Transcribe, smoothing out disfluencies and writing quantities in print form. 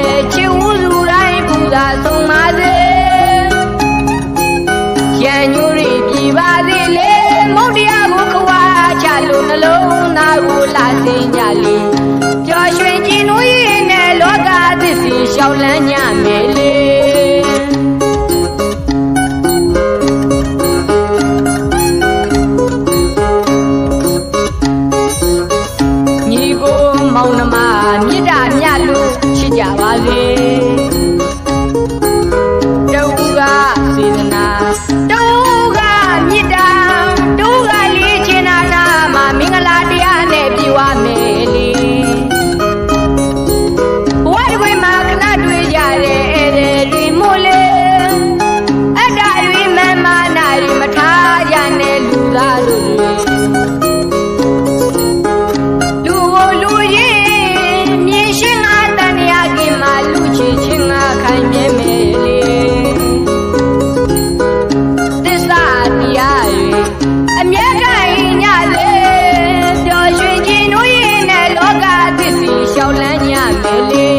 တဲ့ချစ်ဦးလူတိုင်းပူဇာဆုံးပါစေရန်ညူရီပြပါစေလေမုတ်တရားကိုခွာချလို့နှလုံးသားကိုလာစင်ကြလေပျော်ရွှင်ကြည်နူးရင်နဲ့လောကသစ်စီရှောက်လန်းညမယ်လေညီကိုမောင်နှမမြစ်တာမြတ်လို့ချစ်ကြပါစေတူကစေတနာတူကမြစ်တာတူကလေးချင်နာနာမှာမင်္ဂလာတရားနဲ့ပြည့်ဝမယ်လေဘဝတစ်ခွေမှာခဏတွေ့ကြတဲ့ဧည့်သည်တွေမို့လေအတ္တတွေမမနာတွေမထားကြနဲ့လူသားတို့ခိုင်မြဲမယ်လေသစ္စာတရားတွေအမြဲခိုင်ညလေပျော်ရွှင်ကြည်နူးရင်နဲ့လောကသစ်စီရှောက်လန်းညမယ်လေ